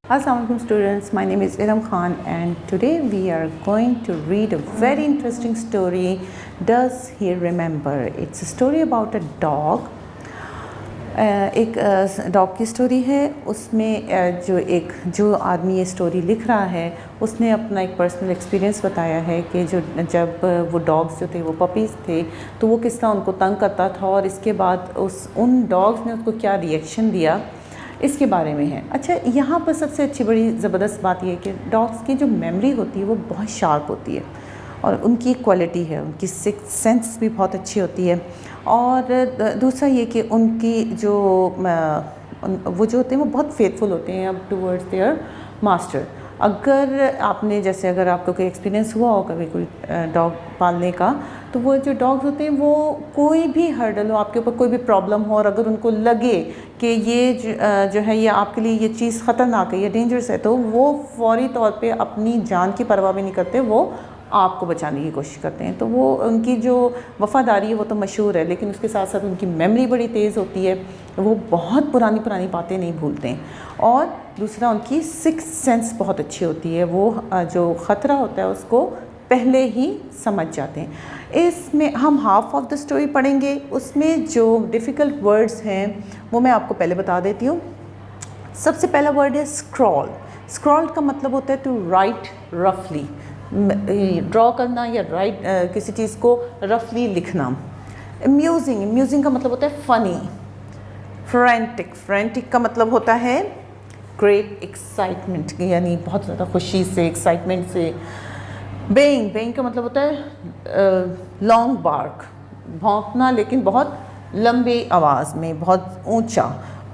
Assalamualaikum students, my name is Iram Khan and today we are going to read a very interesting story, Does He Remember? It's a story about a dog. एक dog की story है। उसमें जो आदमी ये story लिख रहा है उसने अपना एक पर्सनल एक्सपीरियंस बताया है कि जब वो डॉग्स जो थे वो पपीज़ थे तो वो किस तरह उनको तंग करता था और इसके बाद उन डॉग्स ने उसको क्या रिएक्शन दिया, इसके बारे में है। अच्छा, यहाँ पर सबसे अच्छी बड़ी ज़बरदस्त बात यह है कि डॉग्स की जो मेमोरी होती है वो बहुत शार्प होती है और उनकी क्वालिटी है, उनकी सिक्स्थ सेंस भी बहुत अच्छी होती है। और दूसरा ये कि उनकी वो जो होते हैं वो बहुत फेथफुल होते हैं अब टूवर्ड्स देयर मास्टर। अगर आपको कोई एक्सपीरियंस हुआ हो कभी कोई डॉग पालने का, तो वो जो डॉग्स होते हैं वो कोई भी हर्डल हो, आपके ऊपर कोई भी प्रॉब्लम हो और अगर उनको लगे कि ये जो है ये आपके लिए ये चीज़ ख़तरनाक है, ये डेंजरस है, तो वो फौरी तौर पे अपनी जान की परवाह भी नहीं करते, वो आपको बचाने की कोशिश करते हैं। तो वो उनकी जो वफ़ादारी है वो तो मशहूर है, लेकिन उसके साथ साथ उनकी मेमोरी बड़ी तेज़ होती है, वो बहुत पुरानी बातें नहीं भूलते हैं। और दूसरा उनकी सिक्स्थ सेंस बहुत अच्छी होती है, वो जो ख़तरा होता है उसको पहले ही समझ जाते हैं। इसमें हम हाफ ऑफ द स्टोरी पढ़ेंगे, उसमें जो डिफ़िकल्ट वर्ड्स हैं वो मैं आपको पहले बता देती हूँ। सबसे पहला वर्ड है स्क्रॉल। स्क्रॉल का मतलब होता है टू राइट रफली, ड्रॉ करना या किसी चीज़ को रफली लिखना। अम्यूजिंग का मतलब होता है फ़नी। फ्रेंटिक का मतलब होता है ग्रेट एक्साइटमेंट, यानी बहुत ज़्यादा खुशी से, एक्साइटमेंट से। बेइंग का मतलब होता है लॉन्ग बार्क, भौंकना लेकिन बहुत लंबी आवाज़ में, बहुत ऊंचा।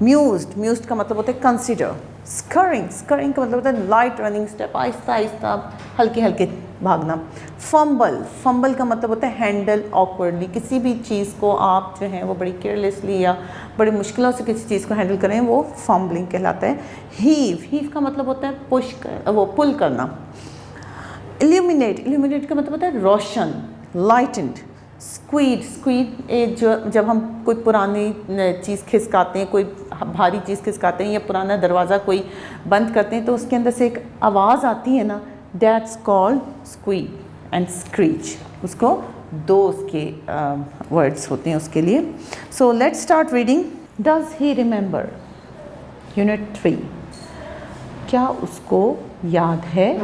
म्यूज्ड का मतलब होता है कंसिडर। स्करिंग का मतलब होता है लाइट रनिंग स्टेप, आहिस्ता हल्के भागना। फंबल का मतलब होता है हैंडल ऑकवर्डली, किसी भी चीज़ को आप जो है वो बड़ी केयरलेसली या बड़ी मुश्किलों से किसी चीज़ को हैंडल करें, वो फंबलिंग कहलाता है। हीव का मतलब होता है पुल करना। इल्यूमिनेट का मतलब होता है रोशन, लाइटेंड। स्क्वीड जब हम कोई पुरानी चीज़ खिसकाते हैं, कोई भारी चीज़ खिसकाते हैं या पुराना दरवाज़ा कोई बंद करते हैं तो उसके अंदर से एक आवाज़ आती है ना, that's called squid and screech. उसको दो उसके वर्ड्स होते हैं उसके लिए। So let's start reading. Does he remember, unit 3। क्या उसको याद है?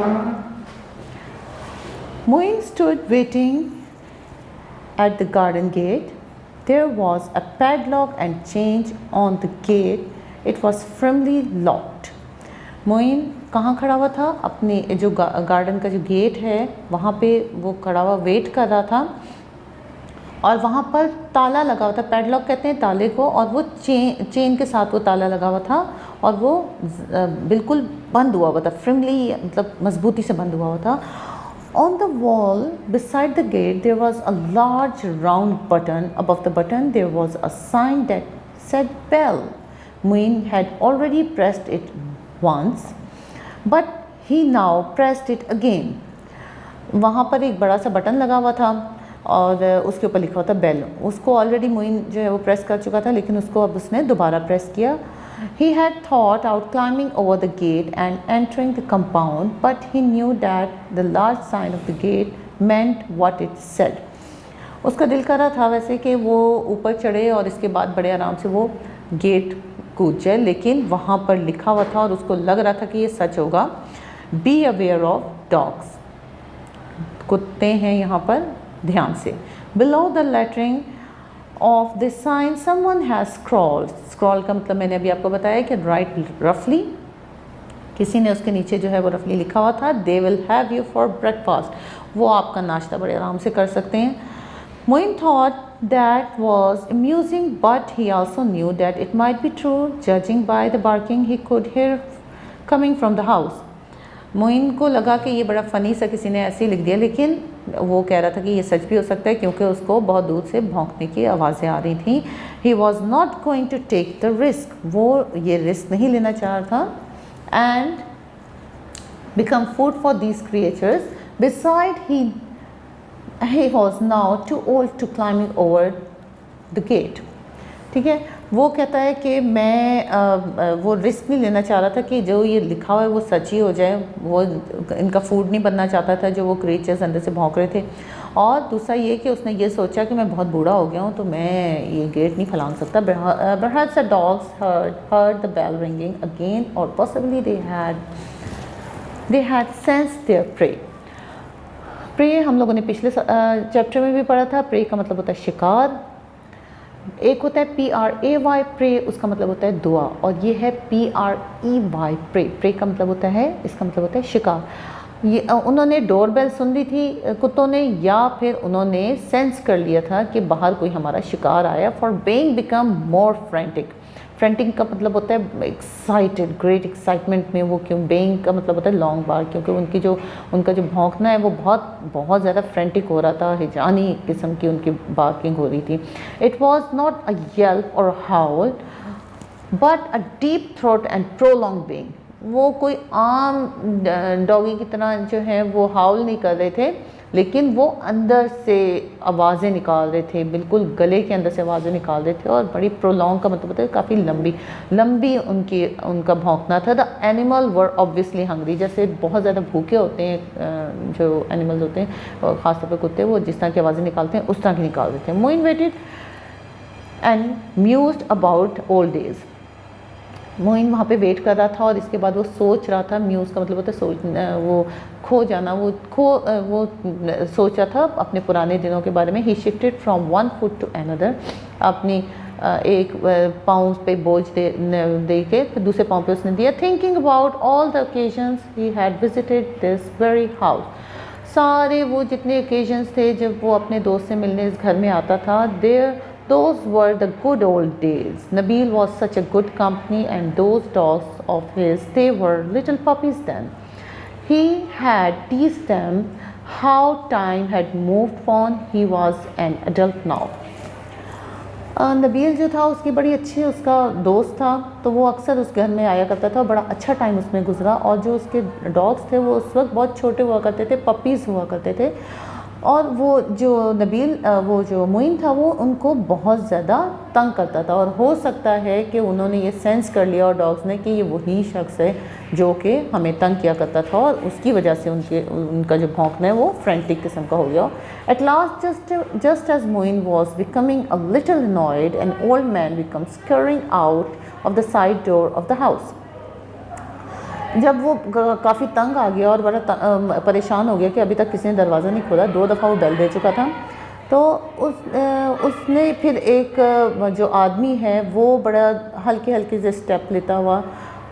Moin stood waiting at the garden gate. There was a padlock and chain on the gate. It was firmly locked. Moin कहाँ खड़ा हुआ था? अपने जो गार्डन का जो गेट है वहाँ पे वो खड़ा हुआ वेट कर रहा था और वहाँ पर ताला लगा हुआ था। पैडलॉक कहते हैं ताले को, और वो चेन के साथ वो ताला लगा हुआ था और वो बिल्कुल बंद हुआ हुआ था, firmly मतलब मजबूती से बंद हुआ था। On the wall beside the gate there was a large round button. Above the button there was a sign that said bell. Muin had already pressed it once, but he now pressed it again. वहाँ पर एक बड़ा सा button लगा हुआ था और उसके ऊपर लिखा हुआ था बेल। उसको ऑलरेडी मुइन जो है वो प्रेस कर चुका था, लेकिन उसको अब उसने दोबारा प्रेस किया। He had thought out climbing over the gate and entering the compound, but he knew that the large sign of the gate meant what it said. उसका दिल कर रहा था वैसे कि वो ऊपर चढ़े और इसके बाद बड़े आराम से वो गेट कूद जाए, लेकिन वहाँ पर लिखा हुआ था और उसको लग रहा था कि ये सच होगा। Be aware of dogs. कुत्ते हैं यहाँ पर, ध्यान से। Below the lettering of this sign someone has scrawled. Scrawl का मतलब मैंने अभी आपको बताया कि write roughly, किसी ने उसके नीचे जो है वो रफली लिखा हुआ था। They will have you for breakfast. वो आपका नाश्ता बड़े आराम से कर सकते हैं। Moin thought that was amusing, but he also knew that it might be true, judging by the barking he could hear coming from the house. Moin को लगा कि ये बड़ा फ़नी सा किसी ने ऐसे ही लिख दिया, लेकिन वो कह रहा था कि ये सच भी हो सकता है क्योंकि उसको बहुत दूर से भौंकने की आवाज़ें आ रही थी। He was not going to take the risk, वो ये रिस्क नहीं लेना चाह रहा था। And become food for these creatures. Beside he was now too old to climbing over the gate. ठीक है, वो कहता है कि मैं वो रिस्क नहीं लेना चाह रहा था कि जो ये लिखा हुआ है वो सच ही हो जाए। वो इनका फूड नहीं बनना चाहता था जो वो क्रीचर्स अंदर से भौंक रहे थे। और दूसरा ये कि उसने ये सोचा कि मैं बहुत बूढ़ा हो गया हूँ तो मैं ये गेट नहीं फलांग सकता। Perhaps the dogs heard the bell ringing again, or possibly they had sensed their prey. Prey हम लोगों ने पिछले चैप्टर में भी पढ़ा था। प्रे का मतलब होता है शिकार। एक होता है PRAY प्रे, उसका मतलब होता है दुआ, और ये है PREY प्रे। प्रे का मतलब होता है, इसका मतलब होता है शिकार। ये उन्होंने डोरबेल सुन ली थी कुत्तों ने, या फिर उन्होंने सेंस कर लिया था कि बाहर कोई हमारा शिकार आया। For being become more frantic. Frantic का मतलब होता है एक्साइटेड, ग्रेट एक्साइटमेंट में वो क्यों। बेइंग का मतलब होता है लॉन्ग बार, क्योंकि उनका जो भौंकना है वो बहुत ज़्यादा फ्रेंटिक हो रहा था, हिजानी किस्म की उनकी बार्किंग हो रही थी। It was not a yelp और howl but a deep throat and prolong baying. वो कोई आम डॉगी की तरह जो है वो हाउल नहीं कर रहे थे, लेकिन वो अंदर से आवाज़ें निकाल रहे थे, बिल्कुल गले के अंदर से आवाज़ें निकाल रहे थे। और बड़ी प्रोलॉन्ग का मतलब होता है काफ़ी लंबी उनका भौंकना था। The animal were obviously hungry. जैसे बहुत ज़्यादा भूखे होते हैं जो एनिमल्स होते हैं, ख़ासतौर पर कुत्ते, वो जिस तरह की आवाज़ें निकालते हैं उस तरह की निकाल रहे थे। Moin waited and mused about old days. Moin वहाँ पे वेट कर रहा था और इसके बाद वो सोच रहा था। म्यूज़ का मतलब होता है सोच, वो खो जाना, वो सोच रहा था अपने पुराने दिनों के बारे में। He shifted from one foot to another. अपनी एक पाँव पे बोझ दे के फिर दूसरे पाँव पे उसने दिया। Thinking about all the occasions he had visited this very house. सारे वो जितने ओकेजन्स थे जब वो अपने दोस्त से मिलने इस घर में आता था, those were the good old days. Nabil was such a good company, and those dogs of his, they were little puppies then. He had teased them how time had moved on. He was an adult now. Nabeel जो था उसकी बड़ी अच्छी उसका दोस्त था, तो वो अक्सर उस घर में आया करता था। बड़ा अच्छा टाइम उसमें गुजरा। और जो उसके डॉग्स थे वो उस वक्त बहुत छोटे हुआ करते थे, पपीज़ हुआ करते थे। और वो जो नबील वो जो मोइन था वो उनको बहुत ज़्यादा तंग करता था। और हो सकता है कि उन्होंने ये सेंस कर लिया और डॉग्स ने कि ये वही शख्स है जो कि हमें तंग किया करता था, और उसकी वजह से उनका जो भौंकना है वो फ्रेंटिक किस्म का हो गया। At last just as Moin was becoming a little annoyed, an old man become scurrying out of the side door of the house. जब वो काफ़ी तंग आ गया और बड़ा परेशान हो गया कि अभी तक किसी ने दरवाज़ा नहीं खोला, 2 दफ़ा वो बेल दे चुका था, तो उसने फिर एक जो आदमी है वो बड़ा हल्के से स्टेप लेता हुआ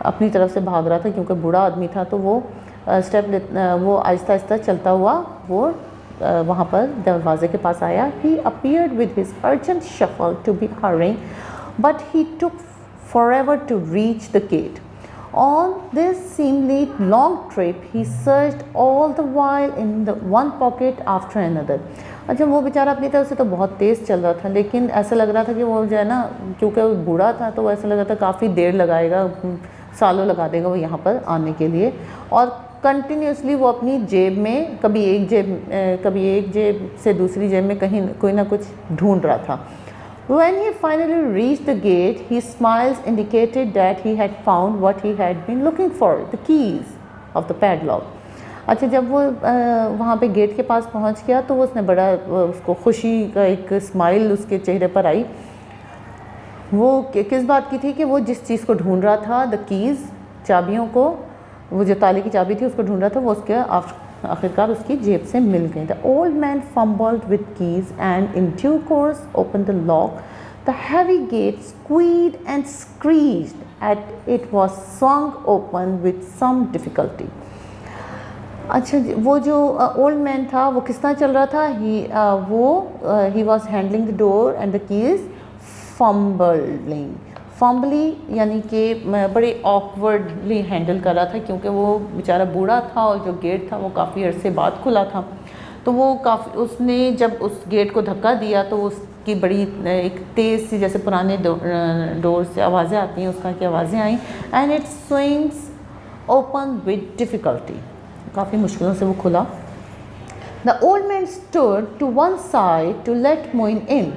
अपनी तरफ से भाग रहा था, क्योंकि बूढ़ा आदमी था। तो वो वो आहिस्ता चलता हुआ वो वहाँ पर दरवाजे के पास आया। He appeared with his urgent shuffle to be hurrying, but he took forever to reach the gate. On this seemingly long trip, he searched all the while in the one pocket after another. अच्छा, वो बेचारा अपनी तरफ से तो बहुत तेज़ चल रहा था, लेकिन ऐसा लग रहा था कि वो जो है ना, क्योंकि वो बूढ़ा था तो ऐसा लग रहा था काफ़ी देर लगाएगा, सालों लगा देगा वो यहाँ पर आने के लिए। और कंटिन्यूसली वो अपनी जेब में कभी एक जेब से दूसरी जेब में कहीं कोई ना कुछ ढूंढ रहा था। When he finally reached the gate, his smiles indicated that he had found what he had been looking for, the keys of the padlock. अच्छा, जब वो वहाँ पे गेट के पास पहुँच गया तो उसने बड़ा उसको खुशी का एक स्माइल उसके चेहरे पर आई। वो किस बात की थी कि वो जिस चीज़ को ढूंढ रहा था, द कीज़, चाबियों को, वो जो ताले की चाबी थी उसको ढूंढ रहा था, वो उसके आखिरकार उसकी जेब से मिल गई। The old man fumbled with keys and in due course open the lock. The heavy gate squeaked and screeched at it was swung open with some difficulty. अच्छा, वो जो ओल्ड मैन था वो किस तरह चल रहा था? He was handling the door and the keys fumbling. फॉम्बली यानी कि बड़े ऑकवर्डली हैंडल कर रहा था, क्योंकि वो बेचारा बूढ़ा था और जो गेट था वो काफ़ी अरसे बाद खुला था। तो वो उसने जब उस गेट को धक्का दिया तो उसकी बड़ी एक तेज़ सी, जैसे पुराने डोर से आवाज़ें आती हैं उस तरह की आवाज़ें आई। And it swings open with difficulty, काफ़ी मुश्किलों से वो खुला. The old man stood to one side to let Moin in.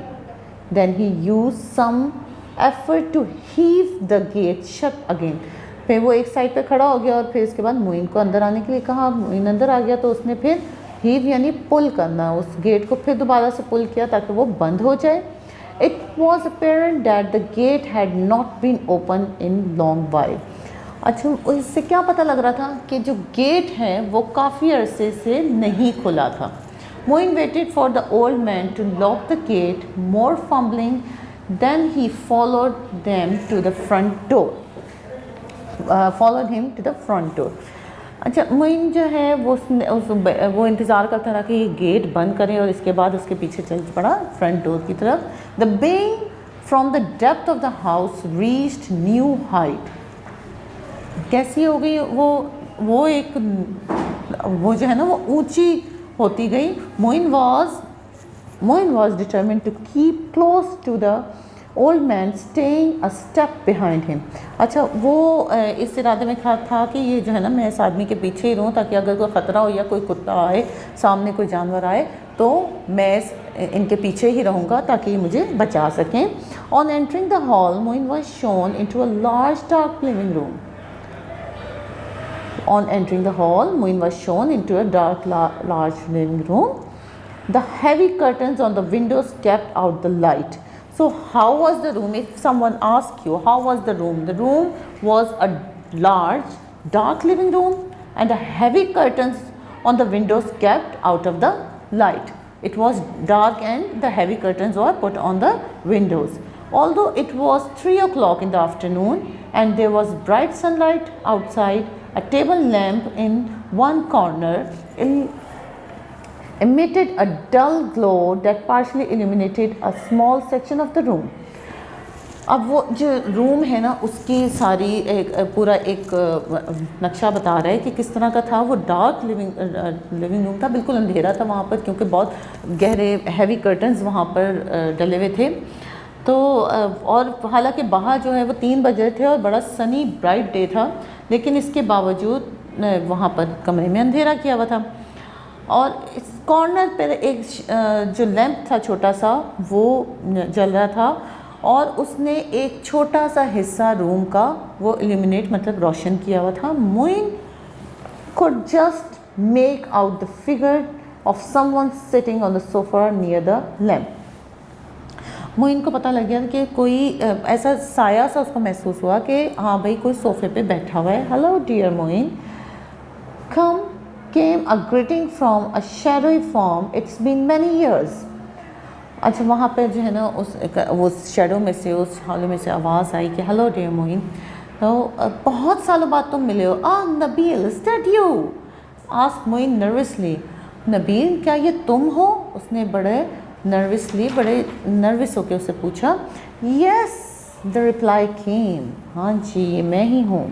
Then he used some effort to heave the gate shut again. फिर वो एक साइड पे खड़ा हो गया और फिर इसके बाद मोइन को अंदर आने के लिए कहा। मोइन अंदर आ गया तो उसने फिर हीव यानी पुल करना, उस गेट को फिर दोबारा से पुल किया ताकि वो बंद हो जाए। It was apparent that the gate had not been open in long while. अच्छा, इससे क्या पता लग रहा था कि जो गेट है वो काफ़ी अरसे से नहीं खुला था। Moin waited for the old man to lock the gate, more fumbling, then he followed them to the front door. Followed him to the front door. अच्छा, मोइन जो है वो इंतज़ार करता था कि ये गेट बंद करें और इसके बाद उसके पीछे चल पड़ा फ्रंट डोर की तरफ। The being from the depth of the house reached new height. कैसी हो गई वो एक वो जो है ना वो ऊंची होती गई। Moin was determined to keep close to the old man staying a step behind him. अच्छा, वो इस इरादे में था कि ये जो है ना मैं इस आदमी के पीछे ही रहूँ ताकि अगर कोई ख़तरा हो या कोई कुत्ता आए, सामने कोई जानवर आए तो मैं इनके पीछे ही रहूँगा ताकि ये मुझे बचा सकें। On entering the hall Moin was shown into a large dark living room. On entering the hall, Moin was shown into a dark, large living room. The heavy curtains on the windows kept out the light. So, how was the room? If someone asks you, how was the room was a large, dark living room, and the heavy curtains on the windows kept out of the light. It was dark, and the heavy curtains were put on the windows. Although it was 3 o'clock in the afternoon, and there was bright sunlight outside, a table lamp in one corner emitted a dull glow that partially illuminated a small section of the room. अब वो जो room है ना उसकी सारी पूरा एक नक्शा बता रहा है कि किस तरह का था। वो डार्क लिविंग रूम था, बिल्कुल अंधेरा था वहाँ पर क्योंकि बहुत गहरे हैवी कर्टन्स वहाँ पर डले हुए थे। तो और हालांकि बाहर जो है वो 3 बज रहे थे और बड़ा सनी ब्राइट डे था, लेकिन इसके बावजूद वहाँ पर कमरे में अंधेरा किया हुआ था। और इस कॉर्नर पर एक जो लैंप था छोटा सा वो जल रहा था और उसने एक छोटा सा हिस्सा रूम का वो इल्यूमिनेट मतलब रोशन किया हुआ था। Moin could just make out the figure of someone sitting on the sofa near the lamp. Moin को पता लग गया कि कोई ऐसा साया सा उसको महसूस हुआ कि हाँ भाई कोई सोफे पे बैठा हुआ है। Hello dear Moin, came a greeting from a shadowy form. It's been many years. अच्छा, वहाँ पर जो है ना वो शेडो में से उस हॉल में से आवाज़ आई कि हेलो डियर मोइन, तो बहुत सालों बाद तुम मिले हो। Nabil, is that you? Asked Moin nervously. Nabil, क्या ये तुम हो? उसने बड़े नर्वस होकर उससे पूछा। यस, द रिप्लाई केम। हाँ जी, ये मैं ही हूँ।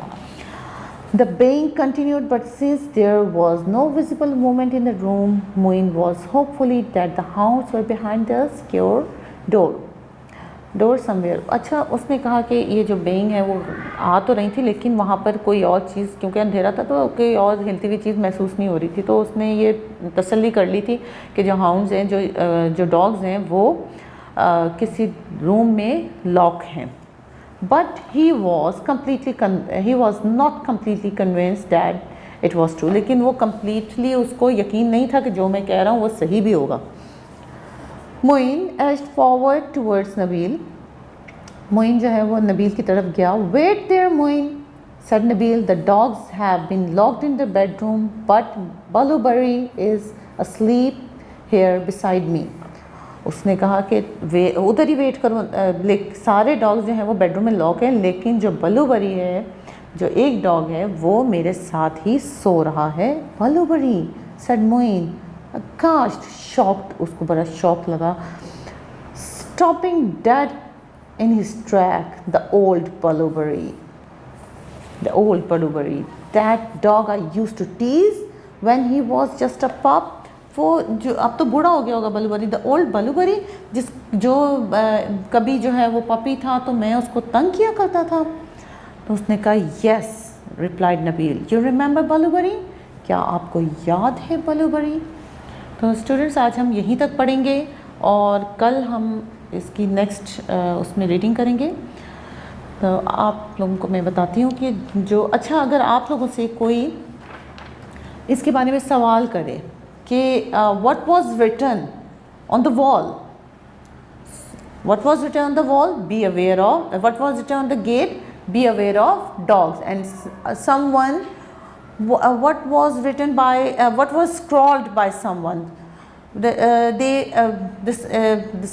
The baying continued, but since there was no visible movement in the room, Moin was hopeful that the hounds were behind the secure door somewhere. अच्छा, उसने कहा कि ये जो बेइंग है वो आ तो रही थी लेकिन वहाँ पर कोई और चीज़, क्योंकि अंधेरा था तो कोई और हिलती हुई चीज़ महसूस नहीं हो रही थी, तो उसने ये तसल्ली कर ली थी कि जो हाउंड्स हैं, जो डॉग्स हैं वो किसी रूम में लॉक हैं। But he was not completely convinced that it was true. लेकिन वो completely उसको यकीन नहीं था कि जो मैं कह रहा हूँ वो सही भी होगा। Moin edged forward towards Nabeel. Moin जो है वो नबील की तरफ गया। Wait there, Moin, said Nabeel. The dogs have been locked in the bedroom, but Balubari is asleep here beside me. उसने कहा कि उधर ही वेट करो, सारे डॉग्स जो हैं वो बेडरूम में लॉक हैं, लेकिन जो बलूबरी है, जो एक डॉग है, वो मेरे साथ ही सो रहा है। Blueberry, said Moin, cast shocked, उसको बड़ा शॉक लगा। Stopping dead in his track, the old Blueberry, that dog I used to tease when he was just a pup. वो जो अब तो बूढ़ा हो गया होगा बलूबरी, द ओल्ड बलूबरी, जो कभी जो है वो पपी था तो मैं उसको तंग किया करता था। तो उसने कहा yes, replied Nabeel, you remember Blueberry? क्या आपको याद है बलूबरी? तो स्टूडेंट्स, आज हम यहीं तक पढ़ेंगे और कल हम इसकी नेक्स्ट उसमें रीडिंग करेंगे। तो आप लोगों को मैं बताती हूँ कि जो अच्छा अगर आप लोगों से कोई इसके बारे में सवाल करे कि what was written on the wall, what was written on the wall, be aware of. What was written on the gate, be aware of dogs. And someone, what was written by, what was scrawled by someone,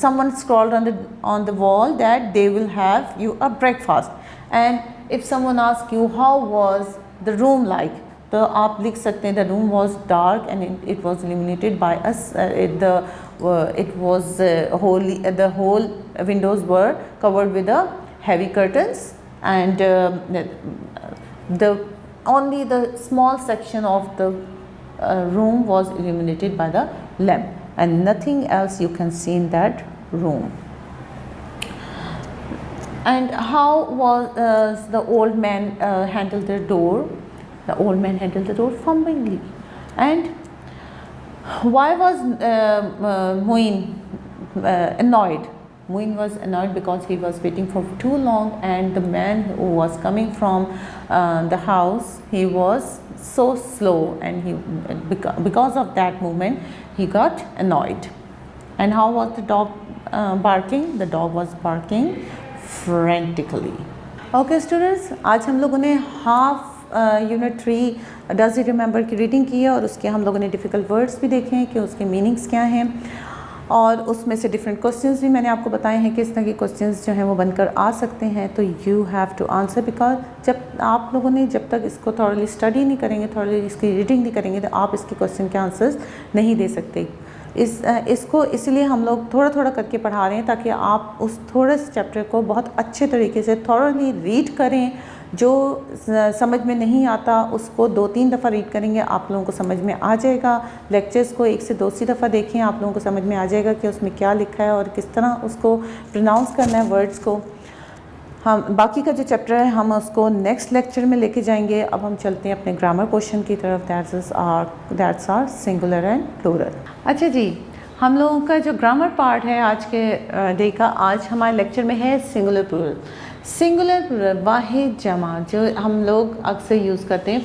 someone scrawled on the wall that they will have you a breakfast. And if someone asks you how was the room like, तो आप लिख सकते हैं the room was dark and it was illuminated by us, it was the whole windows were covered with the heavy curtains, and only the small section of the room was illuminated by the lamp, and nothing else you can see in that room. And how was the old man handled the door? The old man handled the door firmly. And why was Muin annoyed? Muin was annoyed because he was waiting for too long, and the man who was coming from the house, he was so slow, and he because of that movement he got annoyed. And how was the dog barking? The dog was barking frantically. Okay students, आज हम लोगों ने half unit 3 does you remember की reading की है, और उसके हम लोगों ने डिफ़िकल्ट वर्ड्स भी देखे हैं कि उसके मीनिंग्स क्या हैं, और उसमें से डिफरेंट क्वेश्चंस भी मैंने आपको बताए हैं कि इस तरह के क्वेश्चंस जो हैं वो बनकर आ सकते हैं। तो you have to answer, because जब आप लोगों ने जब तक इसको थॉरली स्टडी नहीं करेंगे, थॉरली इसकी रीडिंग नहीं करेंगे, तो आप इसके क्वेश्चन के आंसर्स नहीं दे सकते। इसको इसलिए हम लोग थोड़ा थोड़ा करके पढ़ा रहे हैं ताकि आप उस थोड़े से चैप्टर को बहुत अच्छे तरीके से थॉरली रीड करें। जो समझ में नहीं आता उसको 2-3 दफ़ा रीड करेंगे, आप लोगों को समझ में आ जाएगा। लेक्चर्स को 1 से 2 दफ़ा देखें, आप लोगों को समझ में आ जाएगा कि उसमें क्या लिखा है और किस तरह उसको प्रोनाउंस करना है वर्ड्स को। हम बाकी का जो चैप्टर है हम उसको नेक्स्ट लेक्चर में लेके जाएंगे। अब हम चलते हैं अपने ग्रामर क्वेश्चन की तरफ, that's are singular and plural. अच्छा जी, हम लोगों का जो ग्रामर पार्ट है आज के डे का, आज हमारे लेक्चर में है सिंगुलर प्लूरल। सिंगुलर प्लूरल वाहिद जमा जो हम लोग अक्सर यूज़ करते हैं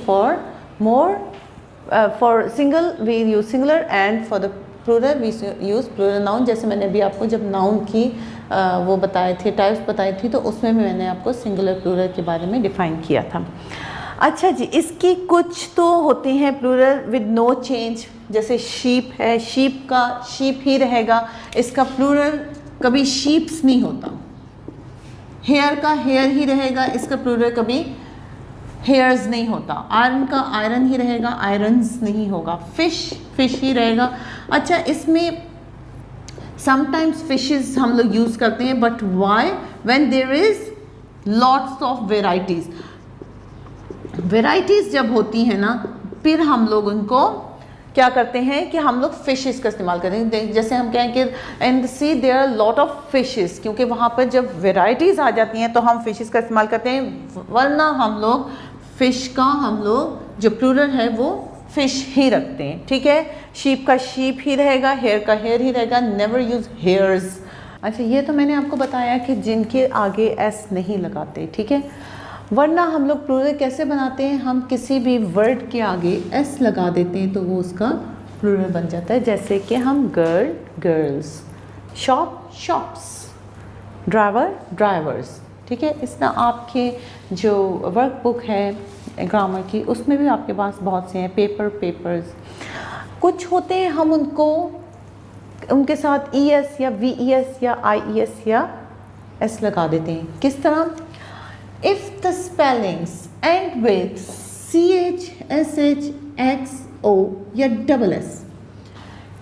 for single we use singular and for the plural we use plural noun. जैसे मैंने अभी आपको जब नाउन की वो बताए थे, टाइप्स बताई थी, तो उसमें भी मैंने आपको सिंगुलर प्लूरल के बारे में डिफ़ाइन किया था। अच्छा जी, इसकी कुछ तो होते हैं प्लूरल विद नो चेंज, जैसे शीप है, शीप का शीप ही रहेगा, इसका प्लूरल कभी शीप्स नहीं होता। हेयर का हेयर ही रहेगा, इसका प्लूरल कभी हेयर्स नहीं होता। आयरन का आयरन ही रहेगा, आयरन्स नहीं होगा। फिश फिश ही रहेगा। अच्छा, इसमें समटाइम्स फिशेस हम लोग यूज़ करते हैं, but why when there is lots of varieties. Varieties जब होती हैं ना, फिर हम लोग उनको क्या करते हैं कि हम लोग फिशेस का इस्तेमाल करते हैं। जैसे हम कहें कि in the sea there are lot of fishes, क्योंकि वहाँ पर जब वेराइटीज़ आ जाती हैं तो हम फिशेस का इस्तेमाल करते हैं, वरना हम लोग फ़िश का हम लोग जो प्लूरल है वो फ़िश ही रखते हैं। ठीक है, शीप का शीप ही रहेगा, हेयर का हेयर ही रहेगा, नेवर यूज़ हेयर्स। अच्छा, ये तो मैंने आपको बताया कि जिनके आगे एस नहीं लगाते, ठीक है। वरना हम लोग प्लूरल कैसे बनाते हैं, हम किसी भी वर्ड के आगे एस लगा देते हैं तो वो उसका प्लूरल बन जाता है। जैसे कि हम girl girls, shop shops, driver drivers. ठीक है, इस तरह आपके जो वर्कबुक है ग्रामर की, उसमें भी आपके पास बहुत से हैं। पेपर पेपर्स, कुछ होते हैं हम उनको उनके साथ ई एस या वी ई एस या आई ई एस या एस लगा देते हैं। किस तरह, if the spellings end with CH, SH, XO या double S,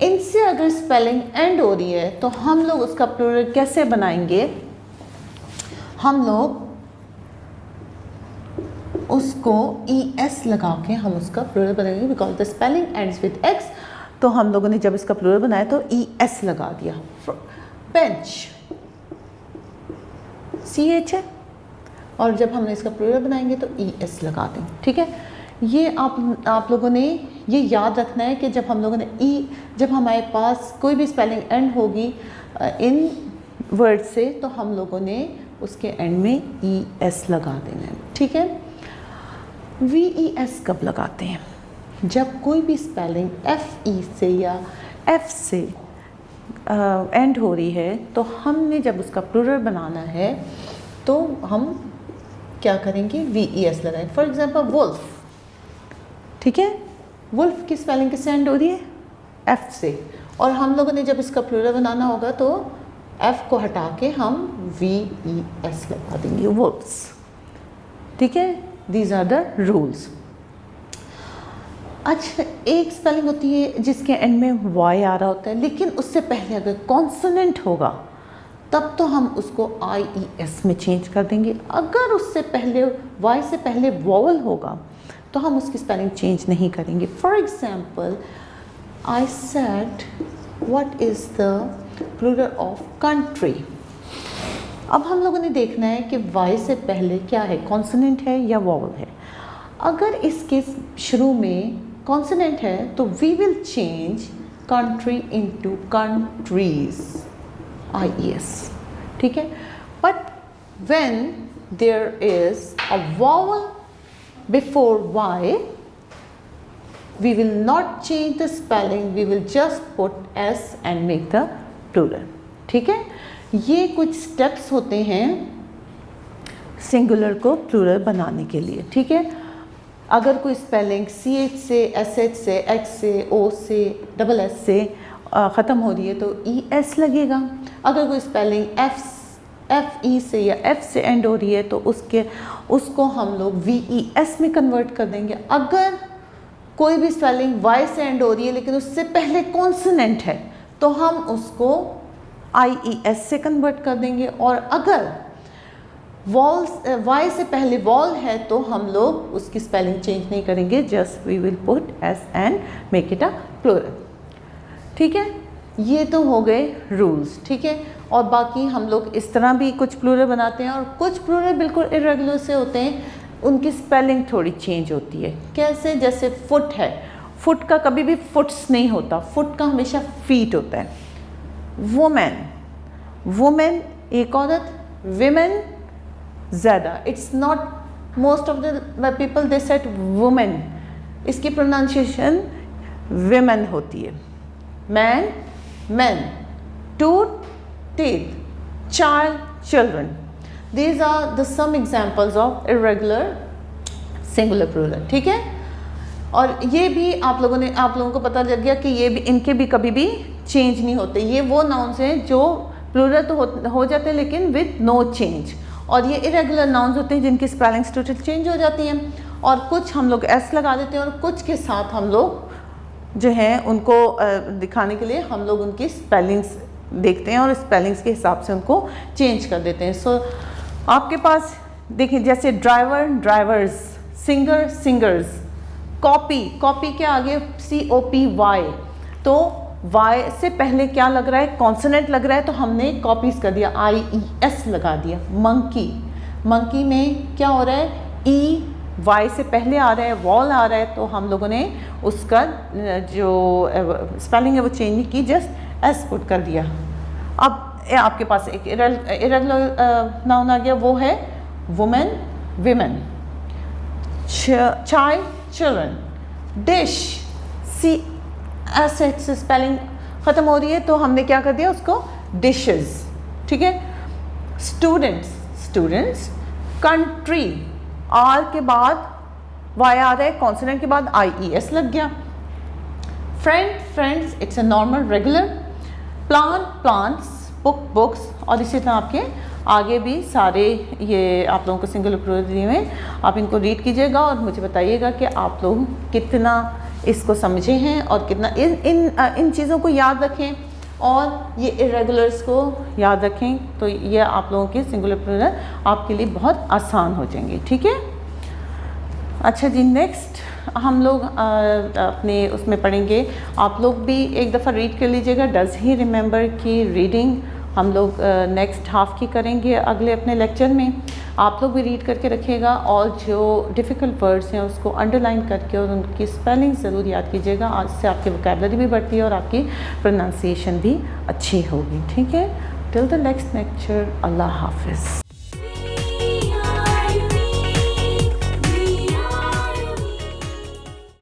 इनसे अगर स्पेलिंग एंड हो रही है तो हम लोग उसका प्लूरल कैसे बनाएंगे, हम लोग उसको ES लगा के हम उसका प्लूरल बनाएंगे, because the spelling ends with X। तो हम लोगों ने जब इसका प्लूरल बनाया तो ES लगा दिया। बेंच CH है, और जब हमने इसका प्लूरल बनाएंगे तो ES लगा दें। ठीक है, ये आप लोगों ने ये याद रखना है कि जब हम लोगों ने जब हमारे पास कोई भी स्पेलिंग एंड होगी इन वर्ड से, तो हम लोगों ने उसके एंड में ES लगा देना है, ठीक है। VES कब लगाते हैं? जब कोई भी स्पेलिंग FE से या F से एंड हो रही है, तो हमने जब उसका प्लूरल बनाना है तो हम क्या करेंगे? VES लगाएं। फॉर एग्जांपल वुल्फ, ठीक है, वुल्फ की स्पेलिंग किससे एंड हो रही है? F से, और हम लोगों ने जब इसका प्लूरल बनाना होगा तो F को हटा के हम VES लगा देंगे, वुल्फ्स, ठीक है। These are the rules. अच्छा, एक स्पेलिंग होती है जिसके एंड में Y आ रहा होता है, लेकिन उससे पहले अगर कॉन्सोनेंट होगा तब तो हम उसको IES में चेंज कर देंगे। अगर उससे पहले Y से पहले वॉवल होगा तो हम उसकी स्पेलिंग चेंज नहीं करेंगे। For example, I said what is the plural of country। अब हम लोगों ने देखना है कि Y से पहले क्या है, कॉन्सोनेंट है या वॉवल है। अगर इसके शुरू में कॉन्सोनेंट है तो we will change country into countries, IES, ठीक है। But when there is a vowel before Y, we will not change the spelling, we will just put S and make the plural, ठीक है। ये कुछ steps होते हैं singular को plural बनाने के लिए, ठीक है। अगर कोई स्पेलिंग CH से, SH से, X से, O से, SS से ख़त्म हो रही है तो ES लगेगा। अगर कोई स्पेलिंग FE से या F से एंड हो रही है तो उसको हम लोग VES में कन्वर्ट कर देंगे। अगर कोई भी स्पेलिंग Y से एंड हो रही है लेकिन उससे पहले कॉन्सोनेंट है तो हम उसको IES से कन्वर्ट कर देंगे। और अगर Y से पहले वॉल है तो हम लोग उसकी स्पेलिंग चेंज नहीं करेंगे, just we will put S and make it a plural, ठीक है। ये तो हो गए रूल्स, ठीक है। और बाकी हम लोग इस तरह भी कुछ प्लूरल बनाते हैं और कुछ प्लूरल बिल्कुल इरेगुलर से होते हैं, उनकी स्पेलिंग थोड़ी चेंज होती है। कैसे? जैसे फुट है, फुट का कभी भी फुट्स नहीं होता, फुट का हमेशा फीट होता है। वुमेन, वुमेन एक औरत, विमेन ज़्यादा, it's not, most of the people they set women, इसकी प्रोनाउंसिएशन विमेन होती है। Man, man, tooth, teeth, child, children. These are the some examples of irregular singular plural, ठीक है। और ये भी आप लोगों को पता लग गया कि ये भी, इनके भी कभी भी चेंज नहीं होते। ये वो नाउन्स हैं जो प्लूरल तो हो जाते हैं लेकिन विद नो चेंज, और ये इरेगुलर नाउन्स होते हैं जिनकी स्पेलिंग्स टोटल चेंज हो जाती हैं। और कुछ हम लोग S लगा देते हैं और कुछ के साथ हम लोग जो है उनको दिखाने के लिए हम लोग उनकी स्पेलिंग्स देखते हैं और स्पेलिंग्स के हिसाब से उनको चेंज कर देते हैं। सो आपके पास देखिए, जैसे driver, drivers, singer, singers, copy, copy के आगे COPY, तो Y से पहले क्या लग रहा है? कॉन्सोनेंट लग रहा है तो हमने कॉपीज कर दिया, IES लगा दिया। मंकी, मंकी में क्या हो रहा है? Y से पहले आ रहा है, वॉल आ रहा है, तो हम लोगों ने उसका जो स्पेलिंग है वो चेंज नहीं की, जस्ट S पुट कर दिया। अब आपके पास एक इरेगुलर नाउन आ गया, वो है women, women, child, children, dish, CH से स्पेलिंग ख़त्म हो रही है तो हमने क्या कर दिया उसको डिशेस, ठीक है। स्टूडेंट्स, स्टूडेंट्स, कंट्री, R के बाद Y आ रहा है, कॉन्सोनेंट के बाद IES लग गया। Friend, friends, it's a normal regular. Plant, plants, book, books, और इसी तरह आपके आगे भी सारे ये आप लोगों को सिंगल प्लूरल दिए हुए हैं। आप इनको रीड कीजिएगा और मुझे बताइएगा कि आप लोग कितना इसको समझे हैं और कितना इन चीज़ों को याद रखें और ये इरेगुलर्स को याद रखें, तो ये आप लोगों के सिंगुलर प्लूरल आपके लिए बहुत आसान हो जाएंगे, ठीक है। अच्छा जी, नेक्स्ट हम लोग अपने उसमें पढ़ेंगे। आप लोग भी एक दफ़ा रीड कर लीजिएगा, डज़ ही रिमेंबर की रीडिंग हम लोग नेक्स्ट हाफ की करेंगे अगले अपने लेक्चर में। आप लोग भी रीड करके रखिएगा और जो डिफ़िकल्ट वर्ड्स हैं उसको अंडरलाइन करके और उनकी स्पेलिंग ज़रूर याद कीजिएगा। आज से आपकी वोकैबुलरी भी बढ़ती है और आपकी प्रोनाउंसिएशन भी अच्छी होगी, ठीक है। Till the next lecture, Allah Hafiz.